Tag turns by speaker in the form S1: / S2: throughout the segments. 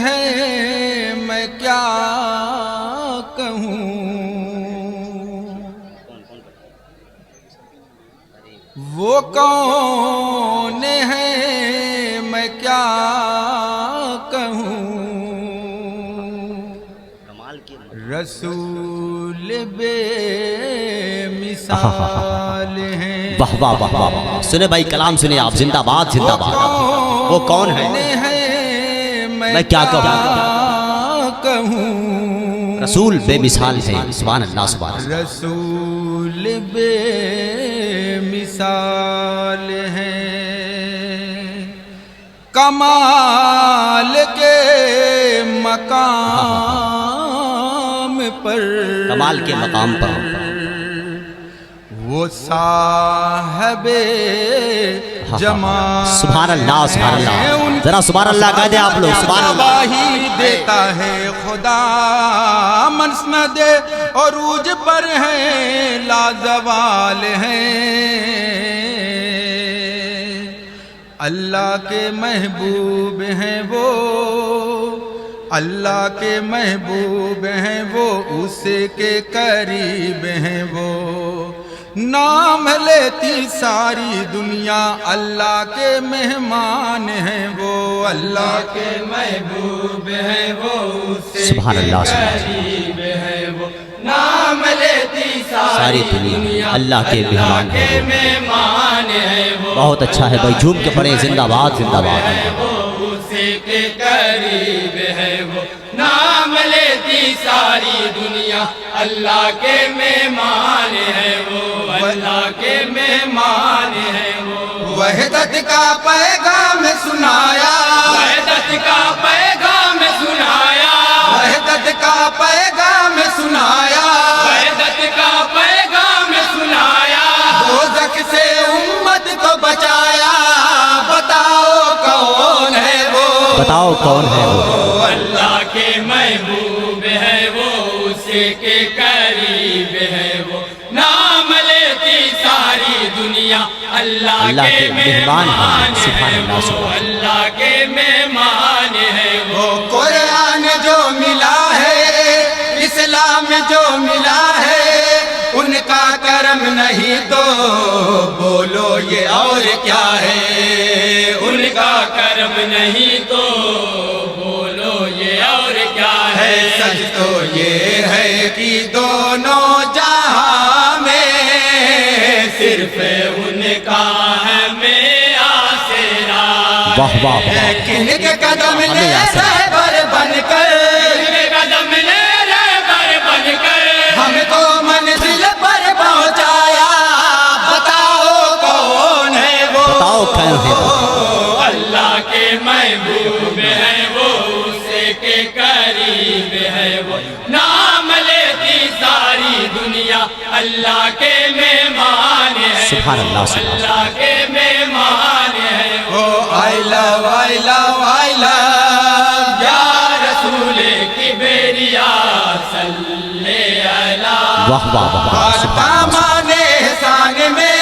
S1: ہے میں کیا کہوں، وہ کون ہے میں کیا کہوں، رسول بے مثال ہیں۔
S2: واہ واہ واہ واہ، سنے بھائی کلام سنے آپ، زندہ باد زندہ باد۔ وہ کون ہے میں کیا
S1: کہوں،
S2: رسول بے مثال ہے، سبحان اللہ سبحان اللہ۔
S1: رسول بے مثال ہیں، کمال کے مقام پر،
S2: کمال کے مقام پر
S1: وہ صاحب جمال،
S2: سبحان اللہ سبحان اللہ، ذرا سبحان اللہ کہہ دیں آپ لوگ، سبحان اللہ۔
S1: گواہی دیتا ہے خدا مسند عروج پر ہے لازوال ہیں، اللہ کے محبوب ہیں وہ، اللہ کے محبوب ہیں وہ، اس کے قریب ہیں وہ، نام لیتی ساری دنیا، اللہ کے مہمان ہیں وہ، اللہ کے محبوب ہیں وہ، اس کے قریب ہیں وہ، نام لیتی ساری دنیا،
S2: اللہ کے مہمان
S1: ہیں وہ،
S2: بہت اچھا ہے بھائی، جھوم کے پڑھیں، زندہ باد زندہ باد۔
S1: اسی کے قریب ہے وہ، نام لیتی ساری دنیا، اللہ کے مہمان ہے وہ، اللہ کے مہمان ہے وہ، وحدت کا پیغام سنایا، وحدت کا پیغام سنایا، وحدت کا پیغام سنایا، وحدت کا پیغام سنایا، دوزخ سے امت کو بچایا، بتاؤ کون ہے وہ،
S2: بتاؤ کون ہے وہ،
S1: اللہ کے محبوب ہے وہ، اسی کے قریب ہے وہ، نام لیتی ساری دنیا، اللہ کے مہمان ہے وہ، اللہ کے مہمان ہے وہ، قرآن جو ملا ہے، اسلام جو ملا ہے، ان کا کرم نہیں تو بولو یہ اور کیا ہے، ان کا کرم نہیں تو بولو یہ اور کیا ہے، سچ تو یہ ہے کہ دونوں جہاں میں صرف ان کا ہمیں آسرا،
S2: واہ واہ واہ،
S1: کن کے قدم لے رہبر بن کر، قدم لے رہبر بن کر ہم کو منزل پر پہنچایا، بتاؤ کون ہے وہ،
S2: بتاؤ کون ہے وہ،
S1: اللہ کے محبوب ہے وہ، اس کے قریب ہے وہ، نام لیتی ساری دنیا، اللہ کے مہمان ہے،
S2: سبحان اللہ سبحان اللہ،
S1: اللہ کے مہمان ہے وہ، I love یا رسول کبریا صلی اللہ،
S2: واہ واہ واہ، سبحان اللہ،
S1: دامان احسان میں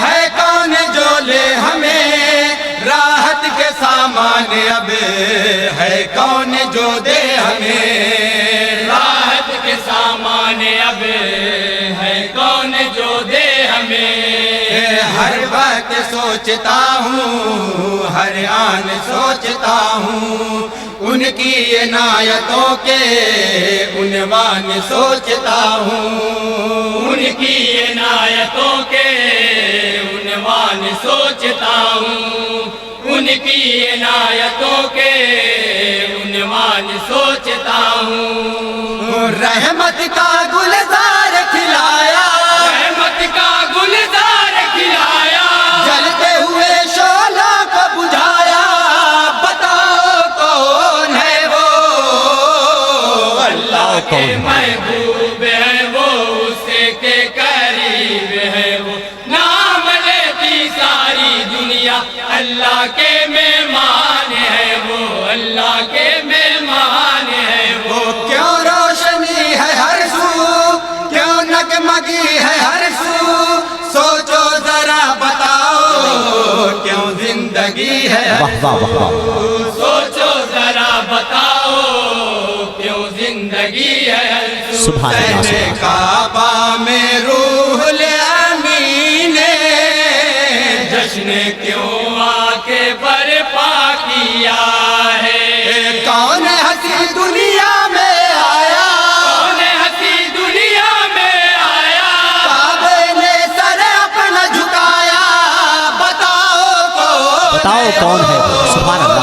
S1: ہے کون جو لے ہمیں راحت کے سامان، اب ہے کون جو دے ہمیں راحت کے سامان، اب ہے کون جو دے ہمیں، ہر وقت سوچتا ہوں، ہر آن سوچتا ہوں، ان کی عنایتوں کے عنوان سوچتا ہوں، ان کی عنایتوں کے عنوان سوچتا ہوں، ان کی عنایتوں کے عنوان سوچتا ہوں، رحمت کا گلزار کھلایا، رحمت کا گلزار کھلایا، جلتے ہوئے شعلہ کو بجھایا، بتاؤ کون ہے وہ، اللہ کے محبوب ہے وہ، اس کے قریب ہے وہ، نام لیتی ساری دنیا، اللہ کے مہمان ہے وہ، اللہ کے مہمان ہے وہ، کیوں روشنی ہے ہر سو، کیوں نگمگی ہے ہر سو، سوچو ذرا بتاؤ کیوں زندگی ہے،
S2: واہ واہ واہ،
S1: سوچو ذرا بتاؤ
S2: سبحان اللہ
S1: سہن کعبہ میں روح الامین جشن کیوں آ کے برپا کیا ہے کون ہنسی دنیا میں آیا کون ہنسی دنیا میں آیا کعبے نے سر اپنا جھکایا بتاؤ
S2: کون ہے وہ سبحان اللہ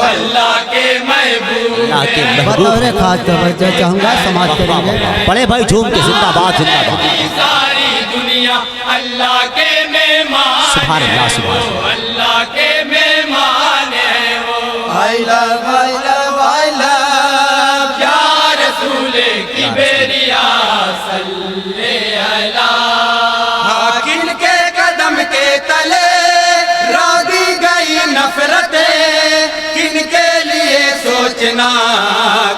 S1: اللہ کے محبوب
S2: اللہ کے محبوب
S3: بطور خاص توجہ چاہوں گا سماعت کریں گے
S2: پڑے بھائی جھوم کے زندہ باد زندہ باد
S1: ساری دنیا اللہ کے مہمان
S2: سبحان اللہ سبحان اللہ
S1: اللہ کے مہمان ہے وہ یا رسول کی بیریا صلی اللہ کن کے قدم کے تلے رو دی گئی نفرتیں کن کے لیے سوچنا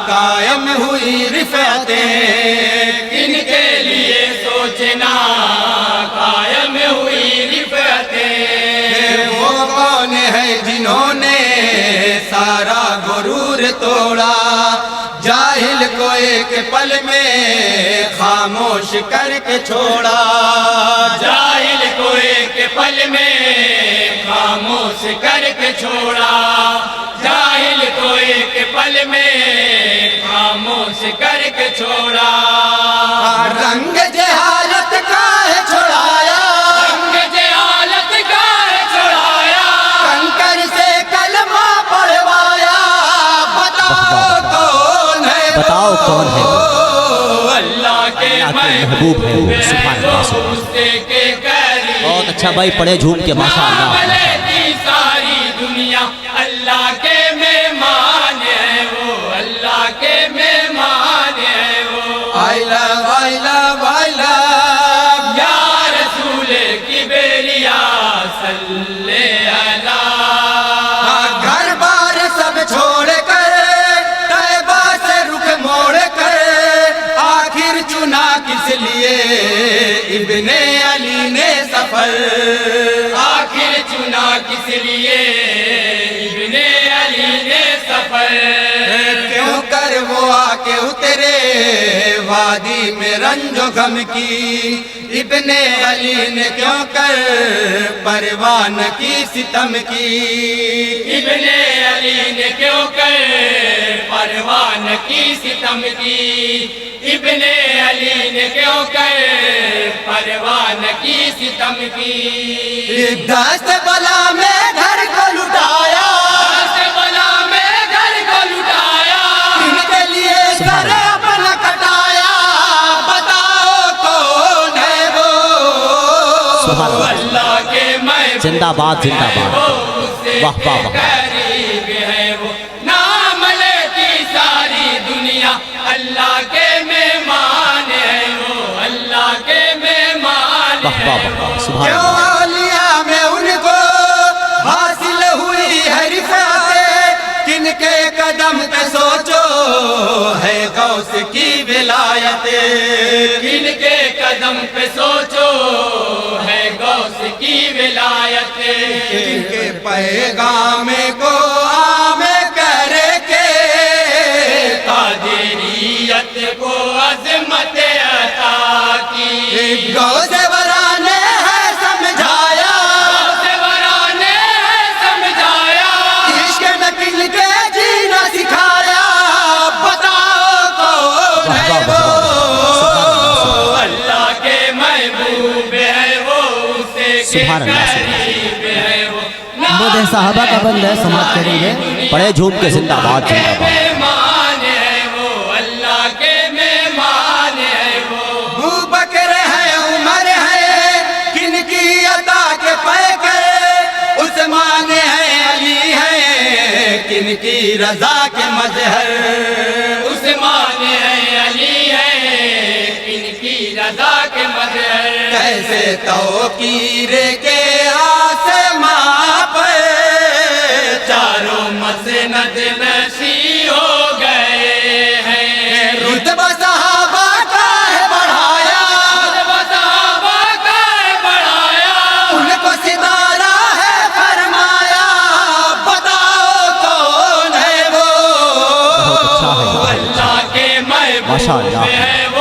S1: قائم ہوئی رفعتیں کن کے لیے سوچنا قائم ہوئی رفعتیں وہ کون ہے جنہوں نے سارا غرور توڑا جاہل کو ایک پل میں خاموش کر کے چھوڑا جاہل کو ایک پل میں خاموش کر کے چھوڑا جاہل کو ایک پل میں خاموش کر کے چھوڑا رنگ جہالت کا ہے چھڑایا رنگ جہالت کا ہے چھڑایا کنکر سے کلمہ پڑھوایا
S2: بتاؤ کون ہے وہ
S1: اللہ کے
S2: محبوب ہے وہ سبحان اللہ بہت اچھا بھائی پڑے جھوم کے ماشاء اللہ
S1: ساری دنیا اللہ کے مہمان ہے وہ اللہ کے مہمان ہے وہ یا رسول کی بیریا صلی اللہ گھر بار سب چھوڑ کر طیبہ سے رخ موڑ کر آخر چنا کس لیے ابن علی نے سفر آخر چنا کس لیے ابن علی نے سفر کیوں کر وہ آ کے اترے وادی میں رنج و غم کی ابن علی نے کیوں کر پروان کی ستم کی ابن علی نے کیوں کر پروان کی ستم کی ابن علی نے کیوں کر پروان کی ستم کی دست بلا میں گھر کو لٹایا دست بلا میں گھر کو لٹایا ان کے لیے سر اپنا کٹایا بتاؤ کون ہے وہ
S2: سبحان اللہ
S1: اللہ کے محبوب
S2: زندہ باد زندہ باد واہ واہ واہ
S1: قریب ہے وہ نام لیتی ساری دنیا اللہ کے مہمان ہے وہ اللہ کے مہمان
S2: واہ
S1: ہے
S2: واہ واہ سبحان
S1: کیوں
S2: اللہ
S1: اولیاء میں ان کو حاصل ہوئی ہے رفعتیں کن کے قدم پہ سوچو ہے غوث کی ولایت کن کے قدم پہ سوچو ہے غوث کی ولایت کن کے پیغام کو عام کر کے قادریت کو عظمت عطا کی غوث ورا نے ہے سمجھایا غوث ورا نے ہے سمجھایا عشق میں کن کے جینا سکھایا بتاؤ کون ہے وہ اللہ کے محبوب ہے وہ اسے
S2: سبحان اللہ
S1: قریب ہے وہ
S3: مدح صحابہ کا بند ہے سماعت کریں گے
S2: پڑے جھوم کے زندہ باد زندہ باد
S1: مہمان ہے وہ اللہ کے مہمان ہے وہ ابو بکر ہے عمر ہے کن کی عطا کے پیکر عثمان ہے علی ہے کن کی رضا کے مظہر عثمان ہے علی ہے کن کی رضا کے مظہر کیسے توقیر کے آسماں پر چاروں مسند نشی ہو گئے ہیں رتبہ صحابہ کا ہے بڑھایا رتبہ صحابہ کا ہے بڑھایا ان کو ستارہ ہے فرمایا بتاؤ کون ہے وہ
S2: بہت اچھا ہے
S1: اللہ کے
S2: ماشاء
S1: محبوب
S2: اللہ
S1: ہے وہ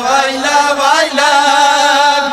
S4: وائلا وائلا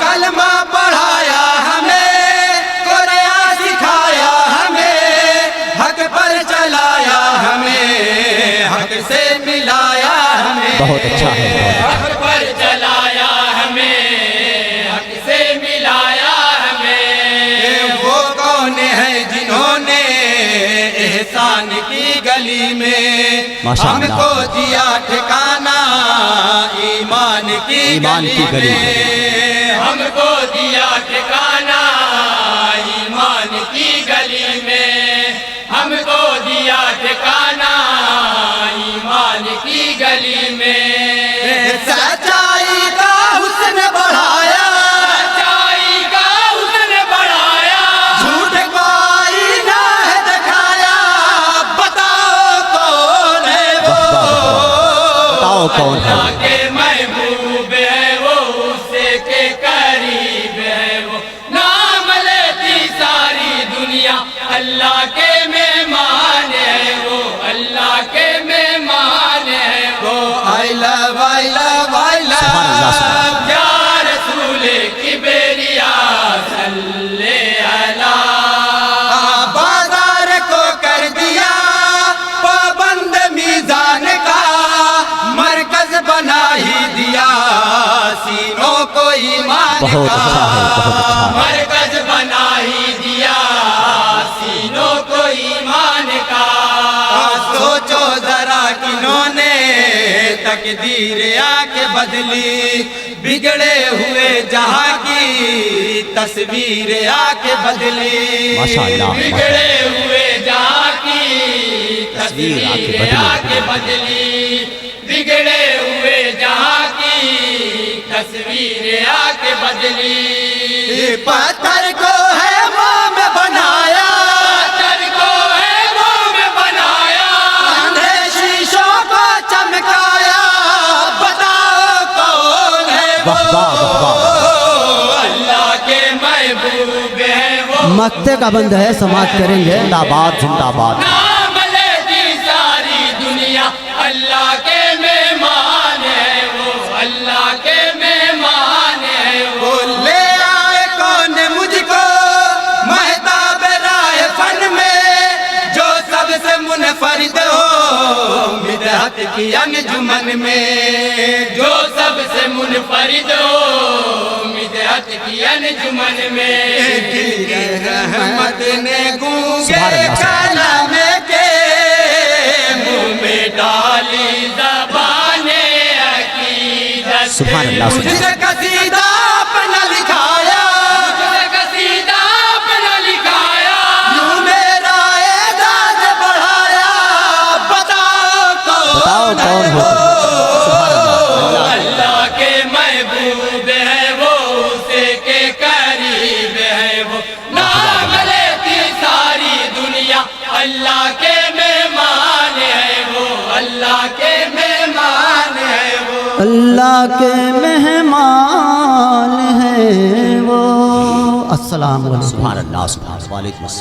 S4: کلمہ پڑھایا ہمیں قرآن سکھایا ہمیں حق پر چلایا ہمیں حق سے ملایا ہمیں
S2: بہت اچھا ہے بہت اچھا
S1: حق پر چلایا ہمیں حق سے ملایا ہمیں
S4: وہ کون ہے جنہوں نے احسان کی گلی میں
S2: ماشاء
S4: ہم
S2: اللہ۔
S4: کو دیا ٹھکانہ ایمان کی
S2: ایمان کی گلی میں۔
S1: ہم کو دیا ٹھکانہ ایمان کی گلی میں ہم کو دیا ٹھکانہ ایمان کی گلی میں
S4: سچائی کا حسن بڑھایا
S1: سچائی کا حسن بڑھایا
S4: جھوٹ کو آئینہ ہے دکھایا بتاؤ کون ہے وہ
S2: بتاؤ کون ہے
S1: اللہ کے محبوب ہے وہ اسے کے قریب ہے وہ نام لیتی ساری دنیا اللہ کے مہمان ہے وہ اللہ کے مہمان ہے وہ
S4: وائلا وائلا وائلا
S2: سبحان اللہ سبحان اللہ
S1: یا رسول کبریا صلی علی
S4: بازار کو کر دیا پابند میزان کا مرکز بنا ہی دیا سینوں کو ایمان
S2: بہت
S4: کا
S2: اچھا ہے بہت اچھا ہے
S1: مرکز بنا ہی دیا سینوں کو ایمان کا
S4: سوچو ذرا کنہوں نے تقدیر آ کے بدلی بگڑے ہوئے جہاں کی تصویر آ کے بدلی
S2: ماشاء اللہ
S1: بگڑے ہوئے جہاں کی تصویر آ کے بدلی بگڑے ہوئے جہاں کی تصویر آ کے بدلی
S4: پتھر کو ہے موم بنایا
S1: پتھر کو ہے موم بنایا
S4: اندھے شیشوں کو چمکایا بتاؤ کون ہے وہ
S2: واہ واہ واہ واہ
S1: اللہ کے محبوب ہے وہ
S3: مکتے کا بند ہے سماعت کریں گے
S2: زندہ باد زندہ باد
S1: نام لیتی ساری دنیا اللہ کے مہمان ہے وہ اللہ کے مہمان ہے وہ
S4: لے آئے کون مجھ کو مہتاب راہ فن میں جو سب سے منفرد ہو بدعت کی انجمن میں
S1: جو سب سے منفرد ہو بدعت کی انجمن میں
S4: رحمت نے گونگے
S2: سبحان اللہ۔
S4: کلام کے
S1: منہ میں ڈالی زبان عقیدت
S2: سبحان اللہ
S4: مجھ سے قصیدہ اپنا لکھایا
S1: مجھے قصیدہ اپنا لکھایا
S4: یوں میرا اعزاز بڑھایا بتاؤ
S2: بتاؤ کون ہو
S4: ہو
S1: اللہ کے محبوب ہے وہ اسے کے قریب ہے وہ نام لیتی ساری دنیا اللہ کے مہمان ہے وہ اللہ کے مہمان ہے وہ
S3: اللہ کے مہمان ہیں وہ السلام علیکم
S2: سبحان اللہ سبحان اللہ وعلیکم السلام